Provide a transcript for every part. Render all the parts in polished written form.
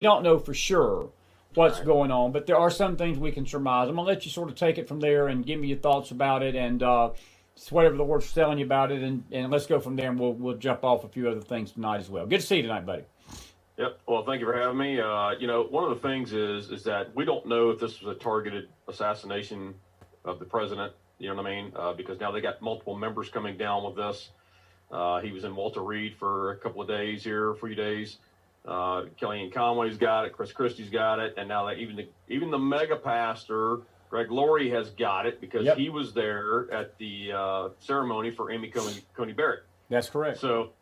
don't know for sure what's Right. going on, but there are some things we can surmise. I'm gonna let you sort of take it from there and give me your thoughts about it, and whatever the Lord's telling you about it, and let's go from there, and we'll jump off a few other things tonight as well. Good to see you tonight, buddy. Yep. Well, thank you for having me. One of the things is that we don't know if this was a targeted assassination of the president. You know what I mean? Because now they got multiple members coming down with this. He was in Walter Reed for a couple of days here, a few days. Kellyanne Conway's got it, Chris Christie's got it, and now that even the mega pastor Greg Laurie has got it because Yep. he was there at the ceremony for Amy Coney Barrett. That's correct. So,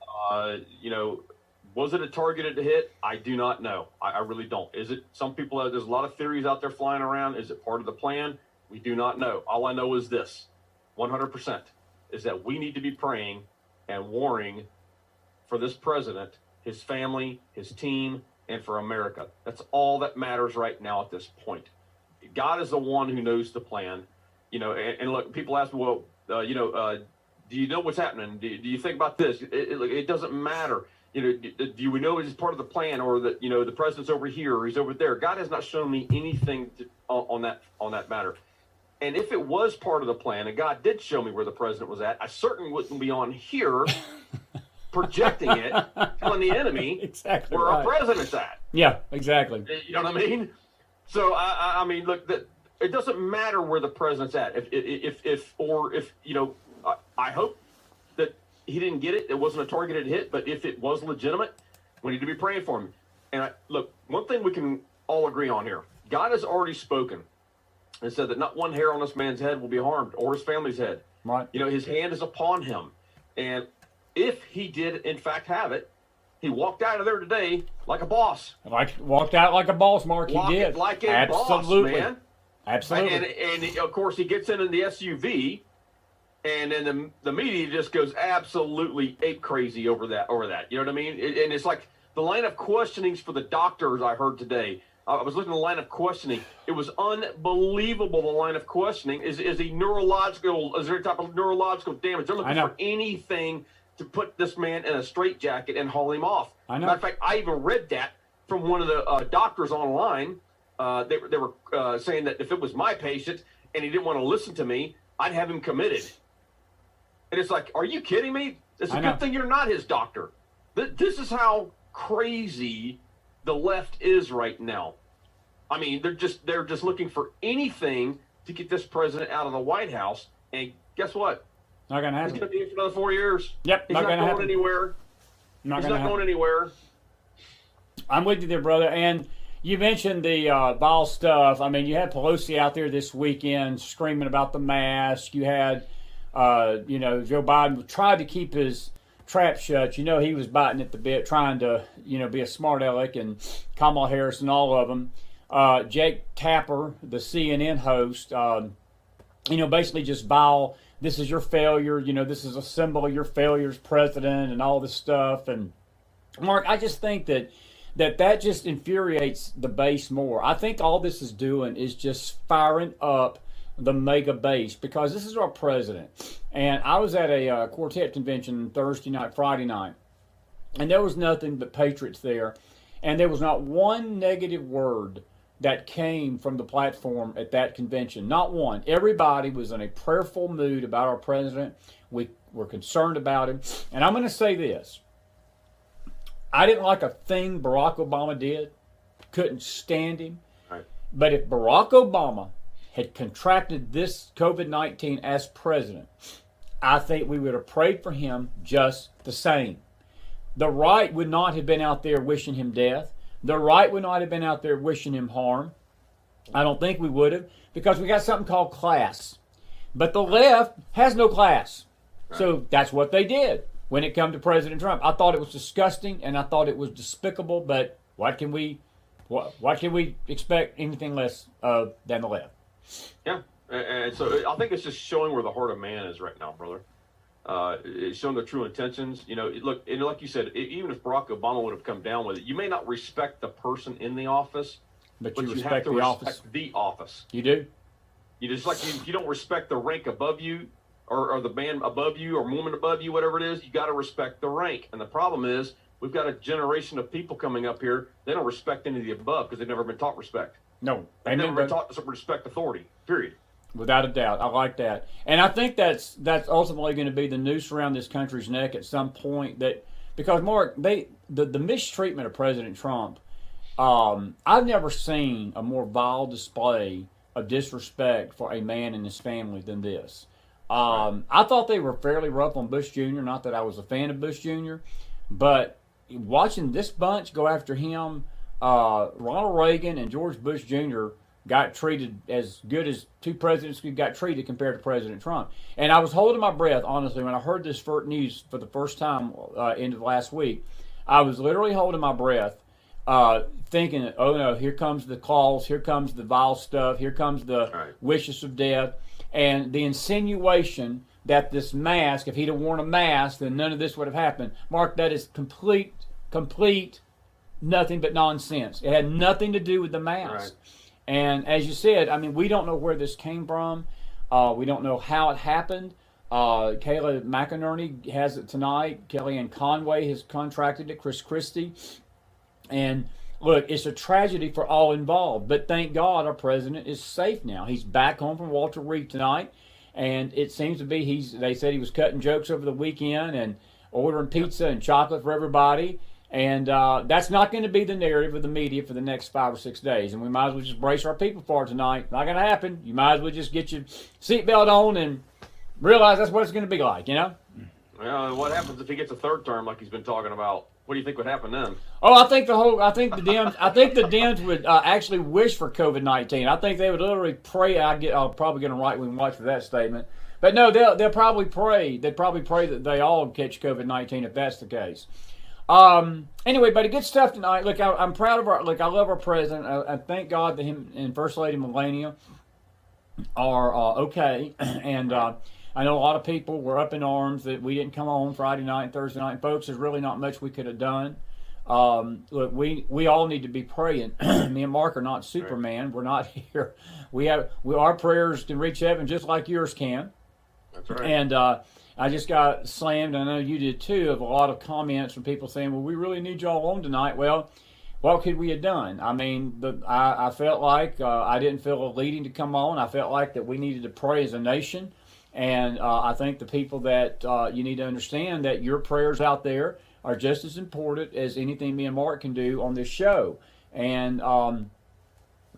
was it a targeted hit? I do not know. I really don't. Is it? Some people there's a lot of theories out there flying around. Is it part of the plan? We do not know. All I know is this: 100% is that we need to be praying and warring for this president, his family, his team, and for America. That's all that matters right now at this point. God is the one who knows the plan. And look, people ask me, well, do you know what's happening? Do you think about this? It doesn't matter. Do we know it's part of the plan, or that the president's over here or he's over there? God has not shown me anything on that matter. And if it was part of the plan, and God did show me where the president was at, I certainly wouldn't be on here projecting it, telling the enemy exactly where right. our president's at. Yeah, exactly. You know what I mean? So I mean, look, it doesn't matter where the president's at. I hope that he didn't get it. It wasn't a targeted hit, but if it was legitimate, we need to be praying for him. And look, one thing we can all agree on here: God has already spoken and said that not one hair on this man's head will be harmed, or his family's head. Right. His hand is upon him, and if he did in fact have it, he walked out of there today like a boss. Walked out like a boss, Mark. He did. Like a Absolutely. boss, man. Absolutely. And of course, he gets in the SUV, and then the media just goes absolutely ape crazy over that. You know what I mean? And it's like the line of questionings for the doctors I heard today. I was looking at the line of questioning. It was unbelievable, the line of questioning. Is he neurological? Is there any type of neurological damage? They're looking for anything to put this man in a straitjacket and haul him off. I know. Matter of fact, I even read that from one of the doctors online. They were saying that if it was my patient and he didn't want to listen to me, I'd have him committed. And it's like, are you kidding me? It's a good thing you're not his doctor. This is how crazy the left is right now. I mean, they're just looking for anything to get this president out of the White House. And guess what? Not gonna happen. He's going to be here for another 4 years. Yep. He's not going anywhere. He's not going anywhere. I'm with you there, brother. And you mentioned the vile stuff. I mean, you had Pelosi out there this weekend screaming about the mask. You had, Joe Biden tried to keep his trap shut. He was biting at the bit, trying to, be a smart aleck, and Kamala Harris and all of them. Jake Tapper, the CNN host, basically just vile. This is your failure. This is a symbol of your failure as president and all this stuff. And Mark, I just think that just infuriates the base more. I think all this is doing is just firing up the mega base, because this is our president. And I was at a quartet convention Thursday night, Friday night, and there was nothing but patriots there. And there was not one negative word that came from the platform at that convention. Not one. Everybody was in a prayerful mood about our president. We were concerned about him. And I'm going to say this. I didn't like a thing Barack Obama did. Couldn't stand him. Right. But if Barack Obama had contracted this COVID-19 as president, I think we would have prayed for him just the same. The right would not have been out there wishing him death. The right would not have been out there wishing him harm. I don't think we would have, because we got something called class. But the left has no class. Right. So that's what they did when it came to President Trump. I thought it was disgusting, and I thought it was despicable, but what can we expect anything less than the left? Yeah, and so I think it's just showing where the heart of man is right now, brother. It's showing their true intentions. Look, and like you said, even if Barack Obama would have come down with it, you may not respect the person in the office, but you have to respect the office. You do? You just like you don't respect the rank above you, or the man above you, or woman above you, whatever it is. You got to respect the rank. And the problem is we've got a generation of people coming up here. They don't respect any of the above because they've never been taught respect. No, They've never been taught to respect authority, period. Without a doubt. I like that. And I think that's ultimately going to be the noose around this country's neck at some point, that because Mark, the mistreatment of President Trump, I've never seen a more vile display of disrespect for a man and his family than this. I thought they were fairly rough on Bush Jr., not that I was a fan of Bush Jr., but watching this bunch go after him, Ronald Reagan and George Bush Jr. got treated as good as two presidents got treated compared to President Trump. And I was holding my breath, honestly, when I heard this news for the first time end of last week. I was literally holding my breath, thinking, oh no, here comes the calls, here comes the vile stuff, here comes the wishes of death, and the insinuation that this mask, if he'd have worn a mask, then none of this would have happened. Mark, that is complete, nothing but nonsense. It had nothing to do with the mask. Right. And as you said, I mean, we don't know where this came from. We don't know how it happened. Kayla McInerney has it tonight. Kellyanne Conway has contracted it, Chris Christie. And look, it's a tragedy for all involved. But thank God our president is safe now. He's back home from Walter Reed tonight. And it seems to be they said he was cutting jokes over the weekend and ordering pizza and chocolate for everybody. And that's not going to be the narrative of the media for the next 5 or 6 days. And we might as well just brace our people for it tonight. Not going to happen. You might as well just get your seatbelt on and realize that's what it's going to be like, you know? Well, what happens if he gets a third term like he's been talking about? What do you think would happen then? Oh, I think the Dems would actually wish for COVID-19. I think they would literally pray. I'm probably going to right-wing watch for that statement. But no, they'll probably pray. They'd probably pray that they all catch COVID-19 if that's the case. Anyway, buddy, good stuff tonight. Look, I'm proud of I love our president. I thank God that him and First Lady Melania are okay. And I know a lot of people were up in arms that we didn't come on Friday night and Thursday night. And folks, there's really not much we could have done. Look, we all need to be praying. Me and Mark are not Superman. We're not here. Our prayers can reach heaven just like yours can. That's right. And I just got slammed, I know you did too, of a lot of comments from people saying, well, we really need y'all on tonight. Well, what could we have done? I mean, I felt like I didn't feel a leading to come on. I felt like that we needed to pray as a nation. And I think the people that you need to understand that your prayers out there are just as important as anything me and Mark can do on this show. And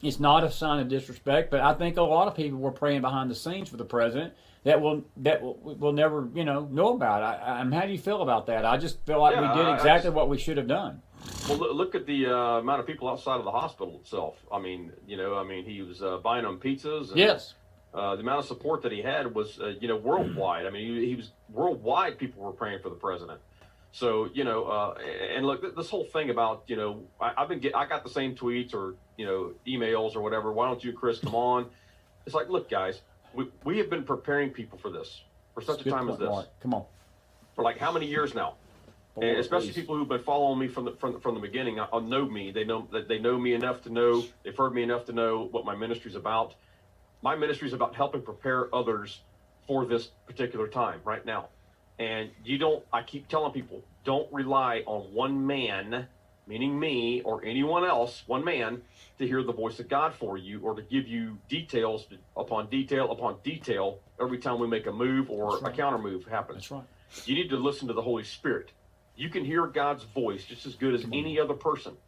it's not a sign of disrespect, but I think a lot of people were praying behind the scenes for the president that will never know about. How do you feel about that? I just feel like we did exactly what we should have done. Well, look at the amount of people outside of the hospital itself. I mean, he was buying them pizzas. And, yes. The amount of support that he had was, worldwide. I mean, he was worldwide. People were praying for the president. So, and look, this whole thing about, I got the same tweets or, emails or whatever. Why don't you, Chris, come on? It's like, look, guys, we have been preparing people for this, for such a time as this. Mark. Come on. For like how many years now? And especially people who've been following me from the beginning, know me. They know me enough to know. They've heard me enough to know what my ministry's about. My ministry is about helping prepare others for this particular time right now. And I keep telling people, don't rely on one man, meaning me or anyone else, one man, to hear the voice of God for you or to give you details upon detail upon detail every time we make a move or a counter move happens. That's right. You need to listen to the Holy Spirit. You can hear God's voice just as good as any other person.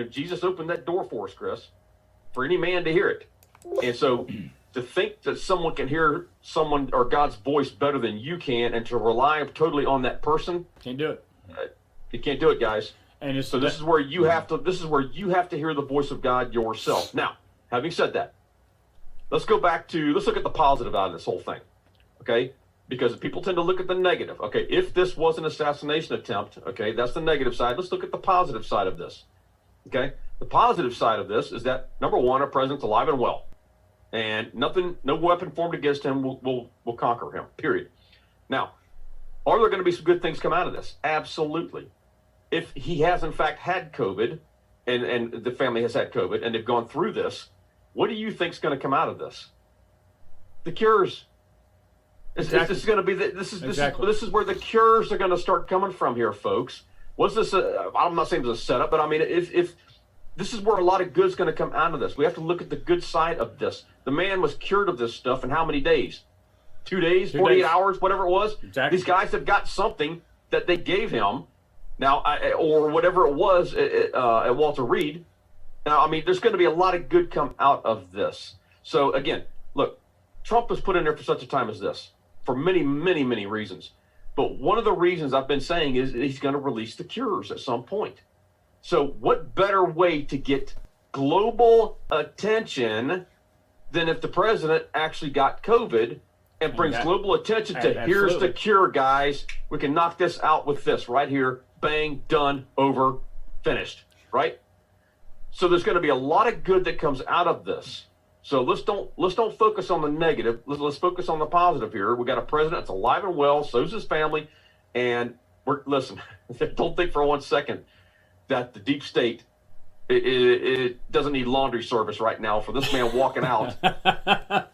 Jesus opened that door for us, Chris, for any man to hear it. And so to think that someone can hear someone or God's voice better than you can and to rely totally on that person, can't do it. You can't do it, guys. And so this is where you have to hear the voice of God yourself. Now, having said that, let's look at the positive out of this whole thing. Okay? Because people tend to look at the negative. Okay, if this was an assassination attempt, okay, that's the negative side. Let's look at the positive side of this. Okay? The positive side of this is that, number one, our president's alive and well. And no weapon formed against him will conquer him, period. Now, are there going to be some good things come out of this? Absolutely. If he has, in fact, had COVID, and the family has had COVID, and they've gone through this, what do you think is going to come out of this? The cures. This is going to be this is where the cures are going to start coming from here, folks. Was this I'm not saying it was a setup, but I mean, if this is where a lot of good's going to come out of this. We have to look at the good side of this. The man was cured of this stuff in how many days? 2 days, 48 hours, whatever it was. Exactly. These guys have got something that they gave him now, or whatever it was at Walter Reed. Now, I mean, there's going to be a lot of good come out of this. So again, look, Trump was put in there for such a time as this for many, many, many reasons. But one of the reasons I've been saying is that he's going to release the cures at some point. So what better way to get global attention than if the president actually got COVID and brings global attention to here's the cure, guys. We can knock this out with this right here. Bang, done, over, finished, right? So there's going to be a lot of good that comes out of this. So let's don't focus on the negative. Let's focus on the positive here. We got a president that's alive and well. So's his family, and listen. Don't think for 1 second that the deep state it doesn't need laundry service right now for this man walking out.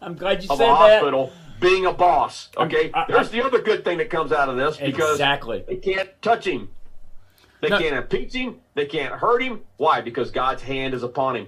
I'm glad you of said a that. hospital being a boss. Okay, there's the other good thing that comes out of this because exactly. They can't touch him. They can't impeach him. They can't hurt him. Why? Because God's hand is upon him.